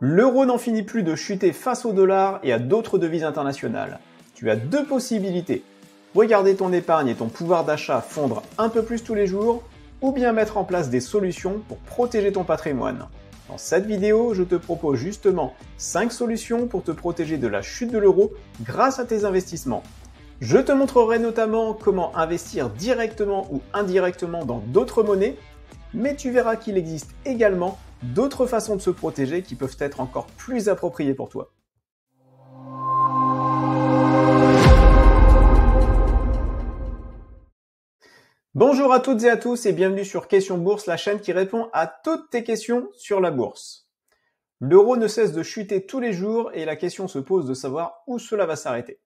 L'euro n'en finit plus de chuter face au dollar et à d'autres devises internationales. Tu as deux possibilités. Regarder ton épargne et ton pouvoir d'achat fondre un peu plus tous les jours, ou bien mettre en place des solutions pour protéger ton patrimoine. Dans cette vidéo, je te propose justement 5 solutions pour te protéger de la chute de l'euro grâce à tes investissements. Je te montrerai notamment comment investir directement ou indirectement dans d'autres monnaies, mais tu verras qu'il existe également d'autres façons de se protéger qui peuvent être encore plus appropriées pour toi. Bonjour à toutes et à tous et bienvenue sur Question Bourse, la chaîne qui répond à toutes tes questions sur la bourse. L'euro ne cesse de chuter tous les jours et la question se pose de savoir où cela va s'arrêter.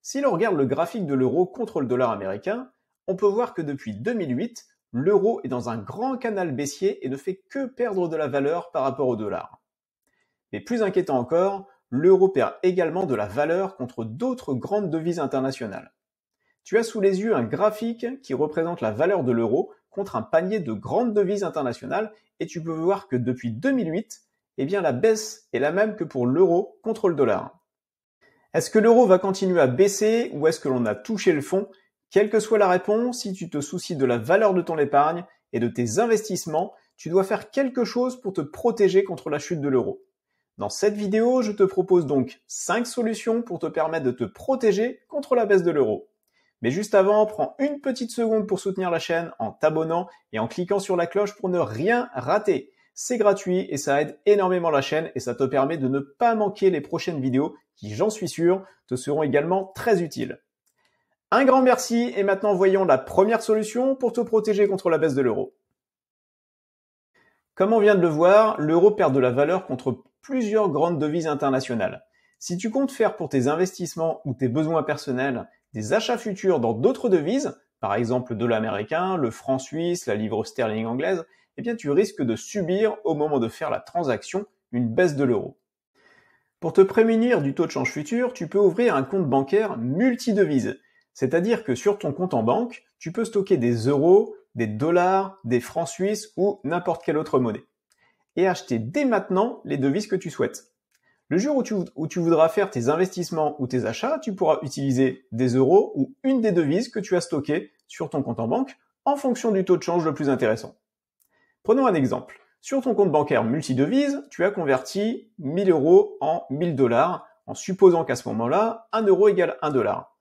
Si l'on regarde le graphique de l'euro contre le dollar américain, on peut voir que depuis 2008, l'euro est dans un grand canal baissier et ne fait que perdre de la valeur par rapport au dollar. Mais plus inquiétant encore, l'euro perd également de la valeur contre d'autres grandes devises internationales. Tu as sous les yeux un graphique qui représente la valeur de l'euro contre un panier de grandes devises internationales et tu peux voir que depuis 2008, la baisse est la même que pour l'euro contre le dollar. Est-ce que l'euro va continuer à baisser ou est-ce que l'on a touché le fond? Quelle que soit la réponse, si tu te soucies de la valeur de ton épargne et de tes investissements, tu dois faire quelque chose pour te protéger contre la chute de l'euro. Dans cette vidéo, je te propose donc 5 solutions pour te permettre de te protéger contre la baisse de l'euro. Mais juste avant, prends une petite seconde pour soutenir la chaîne en t'abonnant et en cliquant sur la cloche pour ne rien rater. C'est gratuit et ça aide énormément la chaîne et ça te permet de ne pas manquer les prochaines vidéos qui, j'en suis sûr, te seront également très utiles. Un grand merci et maintenant voyons la première solution pour te protéger contre la baisse de l'euro. Comme on vient de le voir, l'euro perd de la valeur contre plusieurs grandes devises internationales. Si tu comptes faire pour tes investissements ou tes besoins personnels des achats futurs dans d'autres devises, par exemple le dollar américain, le franc suisse, la livre sterling anglaise, tu risques de subir au moment de faire la transaction une baisse de l'euro. Pour te prémunir du taux de change futur, tu peux ouvrir un compte bancaire multidevises. C'est-à-dire que sur ton compte en banque, tu peux stocker des euros, des dollars, des francs suisses ou n'importe quelle autre monnaie. Et acheter dès maintenant les devises que tu souhaites. Le jour où tu voudras faire tes investissements ou tes achats, tu pourras utiliser des euros ou une des devises que tu as stockées sur ton compte en banque en fonction du taux de change le plus intéressant. Prenons un exemple. Sur ton compte bancaire multidevises, tu as converti 1000 euros en 1000 dollars en supposant qu'à ce moment-là, 1 euro égale 1 dollar.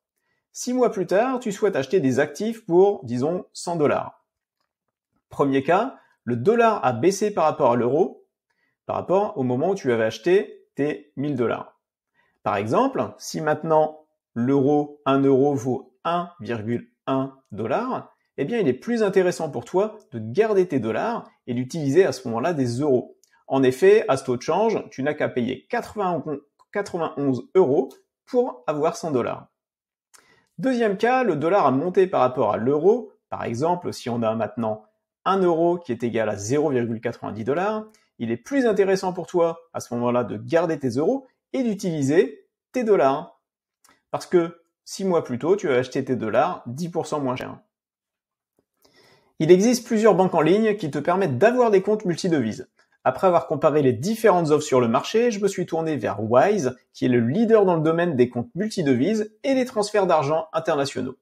6 mois plus tard, tu souhaites acheter des actifs pour, disons, 100 dollars. Premier cas, le dollar a baissé par rapport à l'euro, par rapport au moment où tu avais acheté tes 1000 dollars. Par exemple, si maintenant l'euro, 1 euro vaut 1,1 dollar, il est plus intéressant pour toi de garder tes dollars et d'utiliser à ce moment-là des euros. En effet, à ce taux de change, tu n'as qu'à payer 91 euros pour avoir 100 dollars. Deuxième cas, le dollar a monté par rapport à l'euro. Par exemple, si on a maintenant 1 euro qui est égal à 0,90 dollars, il est plus intéressant pour toi à ce moment-là de garder tes euros et d'utiliser tes dollars. Parce que 6 mois plus tôt, tu as acheté tes dollars 10% moins cher. Il existe plusieurs banques en ligne qui te permettent d'avoir des comptes multidevises. Après avoir comparé les différentes offres sur le marché, je me suis tourné vers Wise, qui est le leader dans le domaine des comptes multidevises et des transferts d'argent internationaux.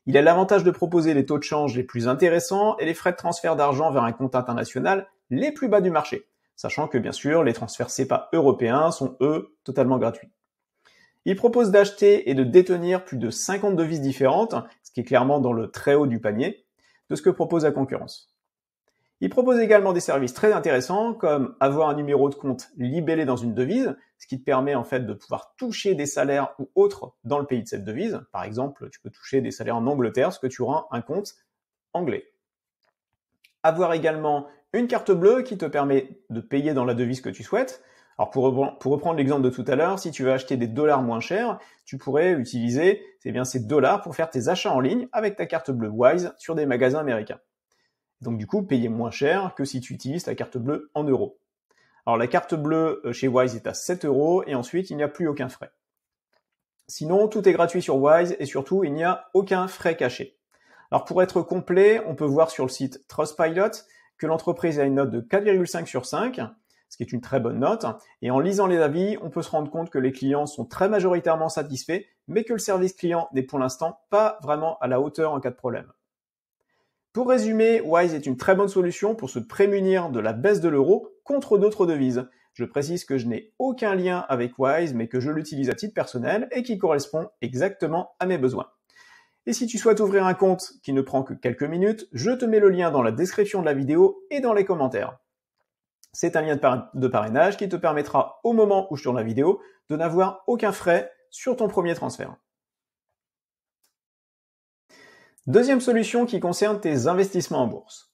Il a l'avantage de proposer les taux de change les plus intéressants et les frais de transfert d'argent vers un compte international les plus bas du marché, sachant que bien sûr les transferts SEPA européens sont eux totalement gratuits. Il propose d'acheter et de détenir plus de 50 devises différentes, ce qui est clairement dans le très haut du panier de ce que propose la concurrence. Il propose également des services très intéressants comme avoir un numéro de compte libellé dans une devise, ce qui te permet en fait de pouvoir toucher des salaires ou autres dans le pays de cette devise. Par exemple, tu peux toucher des salaires en Angleterre parce que tu auras un compte anglais. Avoir également une carte bleue qui te permet de payer dans la devise que tu souhaites. Alors pour reprendre l'exemple de tout à l'heure, si tu veux acheter des dollars moins chers, tu pourrais utiliser ces dollars pour faire tes achats en ligne avec ta carte bleue Wise sur des magasins américains. Donc du coup, payer moins cher que si tu utilises ta carte bleue en euros. Alors la carte bleue chez Wise est à 7 euros et ensuite il n'y a plus aucun frais. Sinon, tout est gratuit sur Wise et surtout, il n'y a aucun frais caché. Alors pour être complet, on peut voir sur le site Trustpilot que l'entreprise a une note de 4,5 sur 5, ce qui est une très bonne note. Et en lisant les avis, on peut se rendre compte que les clients sont très majoritairement satisfaits, mais que le service client n'est pour l'instant pas vraiment à la hauteur en cas de problème. Pour résumer, Wise est une très bonne solution pour se prémunir de la baisse de l'euro contre d'autres devises. Je précise que je n'ai aucun lien avec Wise, mais que je l'utilise à titre personnel et qui correspond exactement à mes besoins. Et si tu souhaites ouvrir un compte qui ne prend que quelques minutes, je te mets le lien dans la description de la vidéo et dans les commentaires. C'est un lien de parrainage qui te permettra, au moment où je tourne la vidéo, de n'avoir aucun frais sur ton premier transfert. Deuxième solution qui concerne tes investissements en bourse.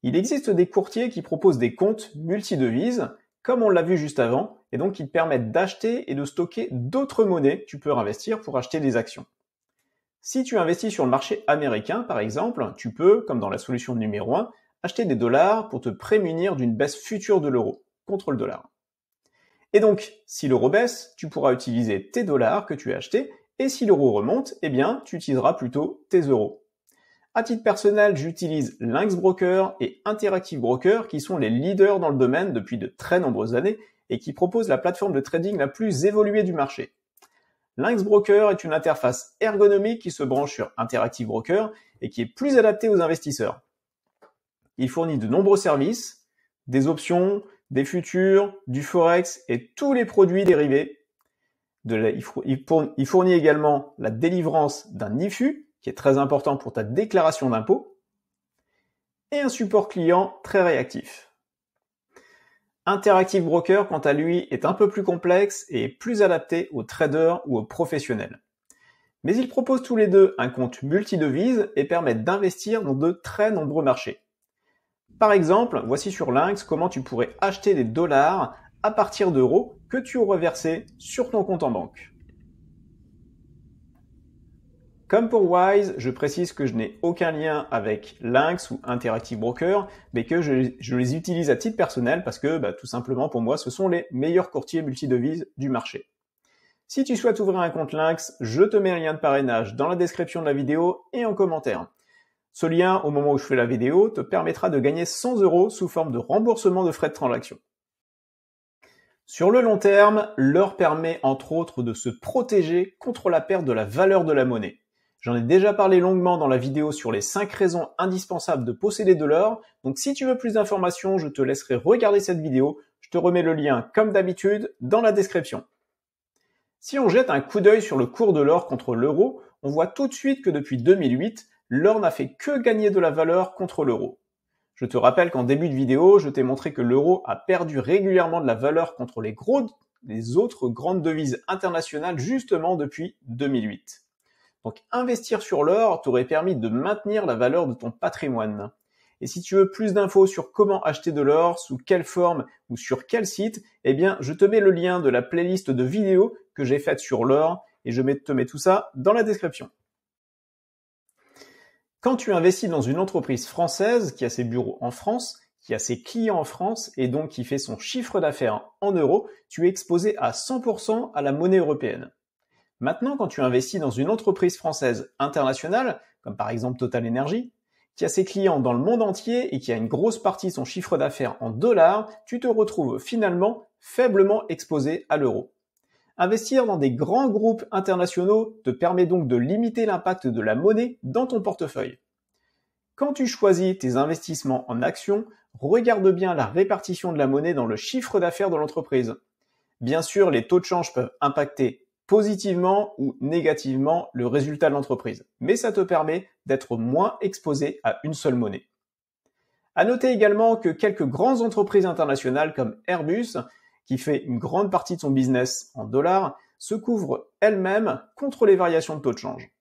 Il existe des courtiers qui proposent des comptes multidevises, comme on l'a vu juste avant, et donc qui te permettent d'acheter et de stocker d'autres monnaies que tu peux investir pour acheter des actions. Si tu investis sur le marché américain, par exemple, tu peux, comme dans la solution numéro 1, acheter des dollars pour te prémunir d'une baisse future de l'euro contre le dollar. Et donc, si l'euro baisse, tu pourras utiliser tes dollars que tu as achetés, et si l'euro remonte, eh bien, tu utiliseras plutôt tes euros. À titre personnel, j'utilise Lynx Broker et Interactive Broker qui sont les leaders dans le domaine depuis de très nombreuses années et qui proposent la plateforme de trading la plus évoluée du marché. Lynx Broker est une interface ergonomique qui se branche sur Interactive Broker et qui est plus adaptée aux investisseurs. Il fournit de nombreux services, des options, des futurs, du forex et tous les produits dérivés. Il fournit également la délivrance d'un IFU, qui est très important pour ta déclaration d'impôt, et un support client très réactif. Interactive Broker, quant à lui, est un peu plus complexe et plus adapté aux traders ou aux professionnels. Mais ils proposent tous les deux un compte multidevise et permettent d'investir dans de très nombreux marchés. Par exemple, voici sur Lynx comment tu pourrais acheter des dollars à partir d'euros que tu aurais versés sur ton compte en banque. Comme pour Wise, je précise que je n'ai aucun lien avec Lynx ou Interactive Broker, mais que je les utilise à titre personnel parce que tout simplement pour moi, ce sont les meilleurs courtiers multidevises du marché. Si tu souhaites ouvrir un compte Lynx, je te mets un lien de parrainage dans la description de la vidéo et en commentaire. Ce lien, au moment où je fais la vidéo, te permettra de gagner 100 € sous forme de remboursement de frais de transaction. Sur le long terme, l'or permet entre autres de se protéger contre la perte de la valeur de la monnaie. J'en ai déjà parlé longuement dans la vidéo sur les 5 raisons indispensables de posséder de l'or, donc si tu veux plus d'informations, je te laisserai regarder cette vidéo, je te remets le lien comme d'habitude dans la description. Si on jette un coup d'œil sur le cours de l'or contre l'euro, on voit tout de suite que depuis 2008, l'or n'a fait que gagner de la valeur contre l'euro. Je te rappelle qu'en début de vidéo, je t'ai montré que l'euro a perdu régulièrement de la valeur contre les autres grandes devises internationales justement depuis 2008. Donc investir sur l'or t'aurait permis de maintenir la valeur de ton patrimoine. Et si tu veux plus d'infos sur comment acheter de l'or, sous quelle forme ou sur quel site, eh bien je te mets le lien de la playlist de vidéos que j'ai faite sur l'or et je te mets tout ça dans la description. Quand tu investis dans une entreprise française qui a ses bureaux en France, qui a ses clients en France et donc qui fait son chiffre d'affaires en euros, tu es exposé à 100% à la monnaie européenne. Maintenant, quand tu investis dans une entreprise française internationale, comme par exemple Total Energy, qui a ses clients dans le monde entier et qui a une grosse partie de son chiffre d'affaires en dollars, tu te retrouves finalement faiblement exposé à l'euro. Investir dans des grands groupes internationaux te permet donc de limiter l'impact de la monnaie dans ton portefeuille. Quand tu choisis tes investissements en actions, regarde bien la répartition de la monnaie dans le chiffre d'affaires de l'entreprise. Bien sûr, les taux de change peuvent impacter positivement ou négativement le résultat de l'entreprise, mais ça te permet d'être moins exposé à une seule monnaie. À noter également que quelques grandes entreprises internationales comme Airbus, qui fait une grande partie de son business en dollars, se couvrent elles-mêmes contre les variations de taux de change.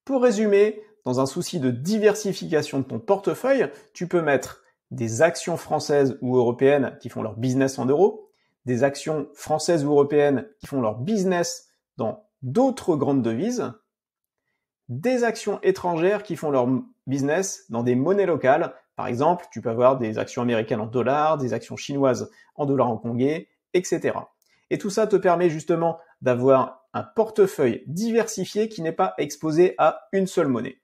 Pour résumer, dans un souci de diversification de ton portefeuille, tu peux mettre des actions françaises ou européennes qui font leur business en euros, des actions françaises ou européennes qui font leur business dans d'autres grandes devises, des actions étrangères qui font leur business dans des monnaies locales. Par exemple, tu peux avoir des actions américaines en dollars, des actions chinoises en dollars hongkongais, etc. Et tout ça te permet justement d'avoir un portefeuille diversifié qui n'est pas exposé à une seule monnaie.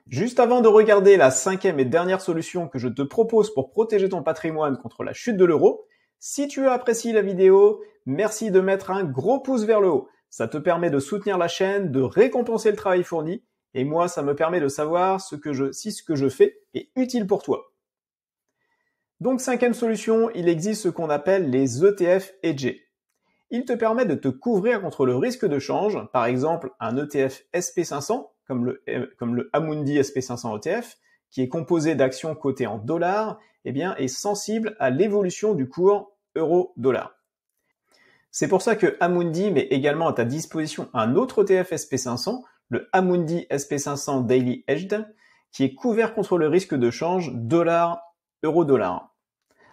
Juste avant de regarder la cinquième et dernière solution que je te propose pour protéger ton patrimoine contre la chute de l'euro, si tu as apprécié la vidéo, merci de mettre un gros pouce vers le haut. Ça te permet de soutenir la chaîne, de récompenser le travail fourni, et moi ça me permet de savoir si ce que je fais est utile pour toi. Donc cinquième solution, il existe ce qu'on appelle les ETF hedgés. Ils te permettent de te couvrir contre le risque de change, par exemple un ETF SP500, comme le Amundi SP500 ETF, qui est composé d'actions cotées en dollars, est sensible à l'évolution du cours euro-dollar. C'est pour ça que Amundi met également à ta disposition un autre ETF SP500, le Amundi SP500 Daily Hedged, qui est couvert contre le risque de change dollar-euro-dollar.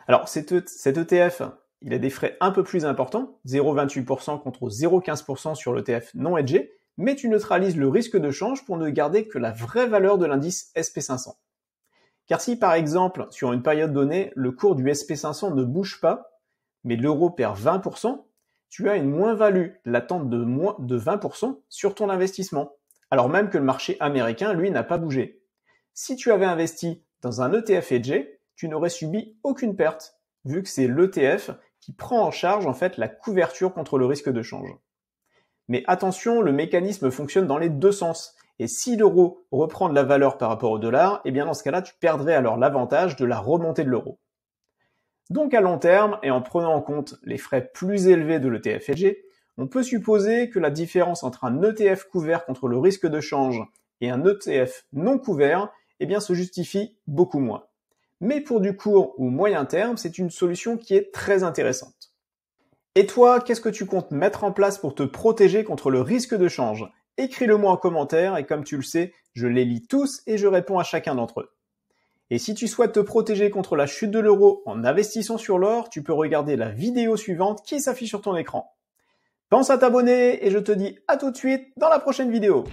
Alors cet ETF, il a des frais un peu plus importants, 0,28% contre 0,15% sur l'ETF non hedgé, mais tu neutralises le risque de change pour ne garder que la vraie valeur de l'indice SP500. Car si par exemple, sur une période donnée, le cours du SP500 ne bouge pas, mais l'euro perd 20%, tu as une moins-value latente de moins de 20% sur ton investissement, alors même que le marché américain, lui, n'a pas bougé. Si tu avais investi dans un ETF hedgé, tu n'aurais subi aucune perte, vu que c'est l'ETF qui prend en charge en fait la couverture contre le risque de change. Mais attention, le mécanisme fonctionne dans les deux sens. Et si l'euro reprend de la valeur par rapport au dollar, dans ce cas-là, tu perdrais alors l'avantage de la remontée de l'euro. Donc à long terme, et en prenant en compte les frais plus élevés de l'ETF hedgé, on peut supposer que la différence entre un ETF couvert contre le risque de change et un ETF non couvert, se justifie beaucoup moins. Mais pour du court ou moyen terme, c'est une solution qui est très intéressante. Et toi, qu'est-ce que tu comptes mettre en place pour te protéger contre le risque de change? Écris-le-moi en commentaire et comme tu le sais, je les lis tous et je réponds à chacun d'entre eux. Et si tu souhaites te protéger contre la chute de l'euro en investissant sur l'or, tu peux regarder la vidéo suivante qui s'affiche sur ton écran. Pense à t'abonner et je te dis à tout de suite dans la prochaine vidéo.